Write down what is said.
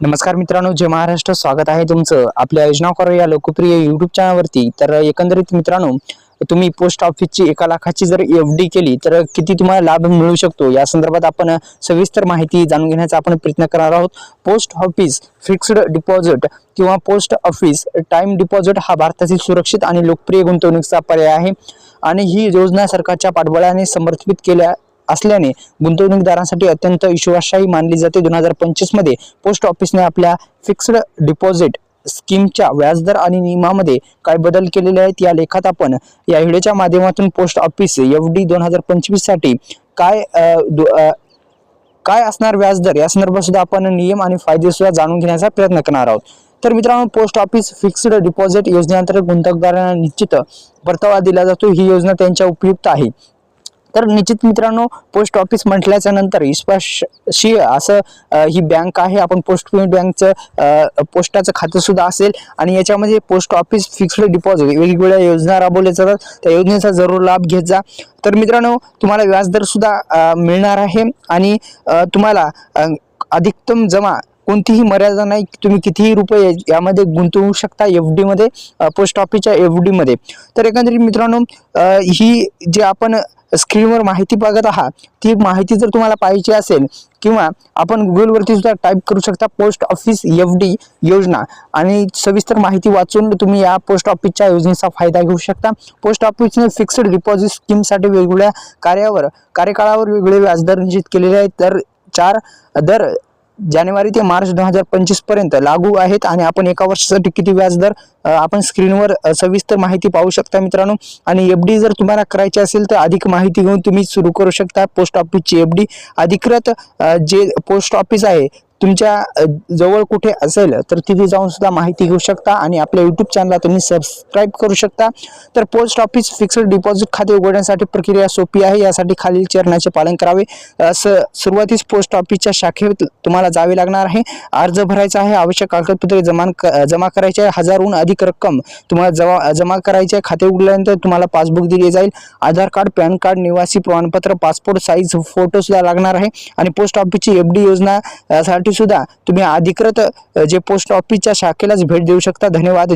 नमस्कार मित्रांनो, जय महाराष्ट्र. स्वागत आहे तुमचं आपल्या योजना करो या लोकप्रिय युट्यूब चॅनलवरती. तर एकंदरीत मित्रांनो, तुम्ही पोस्ट ऑफिसची 1,00,000ची जर एफ.डी केली तर किती तुम्हाला लाभ मिळू शकतो या संदर्भात आपण सविस्तर माहिती जाणून घेण्याचा आपण प्रयत्न करणार आहोत. पोस्ट ऑफिस फिक्स्ड डिपॉझिट किंवा पोस्ट ऑफिस टाइम डिपॉझिट हा भारतातील सुरक्षित आणि लोकप्रिय गुंतवणुकीचा पर्याय आहे आणि ही योजना सरकारच्या पाठबळाने समर्थित केल्या असल्याने गुंतवणूकदारांसाठी अत्यंत विश्वासार्ह मानली जाते. 2025 मध्ये पोस्ट ऑफिसने आपल्या फिक्स्ड डिपॉझिट स्कीमच्या व्याजदर आणि नियमामध्ये काय बदल केलेले आहेत या लेखात आपण या व्हिडिओच्या माध्यमातून पोस्ट ऑफिस एफ.डी 2025 साठी काय असणार व्याजदर या संदर्भात सुद्धा आपण नियम आणि फायदे सुद्धा जाणून घेण्याचा प्रयत्न करणार आहोत. तर मित्रांनो, पोस्ट ऑफिस फिक्स्ड डिपॉझिट योजनेअंतर्गत गुंतवणूकदारांना निश्चित परतावा दिला जातो. ही योजना त्यांच्या उपयुक्त आहे. तर निश्चित मित्रांनो, पोस्ट ऑफिस म्हटल्याच्या नंतर विश्वासार्ह असं ही बँक आहे. आपण पोस्ट पेमेंट बँकचं पोस्टाचं खातं सुद्धा असेल आणि याच्यामध्ये पोस्ट ऑफिस फिक्स्ड डिपॉझिट वेगवेगळ्या योजना राबवल्या जातात. त्या योजनेचा जरूर लाभ घेत जा. तर मित्रांनो, तुम्हाला व्याजदर सुद्धा मिळणार आहे आणि तुम्हाला अधिकतम जमा कोणतीही मर्यादा नाही. तुम्ही कितीही रुपये यामध्ये गुंतवू शकता एफ.डी मध्ये, पोस्ट ऑफिसच्या एफ.डी मध्ये. तर एकंदरीत मित्रांनो, ही जी आपण स्क्रीनवर माहिती बघत आहात ती माहिती जर तुम्हाला पाहिजे असेल किंवा आपण गुगलवरती सुद्धा टाईप करू शकता पोस्ट ऑफिस एफ.डी योजना आणि सविस्तर माहिती वाचून तुम्ही या पोस्ट ऑफिसच्या योजनेचा फायदा घेऊ शकता. पोस्ट ऑफिसने फिक्स्ड डिपॉझिट स्कीमसाठी वेगवेगळ्या कार्यकाळावर वेगवेगळे व्याजदर निश्चित केलेले आहेत. तर 4 दर जानेवारी ते मार्च 2025 पर्यंत लागू आहेत आणि आपण एका वर्षासाठी किती व्याजदर आपण स्क्रीनवर सविस्तर माहिती पाहू शकता मित्रांनो. आणि एफ.डी जर तुम्हाला करायची असेल तर अधिक माहिती घेऊन तुम्ही सुरू करू शकता पोस्ट ऑफिसची एफ.डी. अधिकृत जे पोस्ट ऑफिस आहे तुमच्या जवळ कुठे असेल तर तिथे जाऊन सुद्धा माहिती घेऊ शकता आणि आपल्या युट्यूब चॅनलला तुम्ही सबस्क्राईब करू शकता. तर पोस्ट ऑफिस फिक्स्ड डिपॉझिट खाते उघडण्यासाठी प्रक्रिया सोपी आहे. यासाठी खालील चरणाचे पालन करावे. सुरुवातीस पोस्ट ऑफिसच्या शाखेत तुम्हाला जावे लागणार आहे. अर्ज भरायचा आहे. आवश्यक कागदपत्रे जमा करायचे आहे. 1000हून अधिक रक्कम तुम्हाला जमा करायची आहे. खाते उघडल्यानंतर तुम्हाला पासबुक दिले जाईल. आधार कार्ड, पॅन कार्ड, निवासी प्रमाणपत्र, पासपोर्ट साईज फोटो सुद्धा लागणार आहे. आणि पोस्ट ऑफिसची एफ.डी योजना साठी सुद्धा तुम्ही अधिकृत जे पोस्ट ऑफिसच्या शाखेलाच भेट देऊ शकता. धन्यवाद.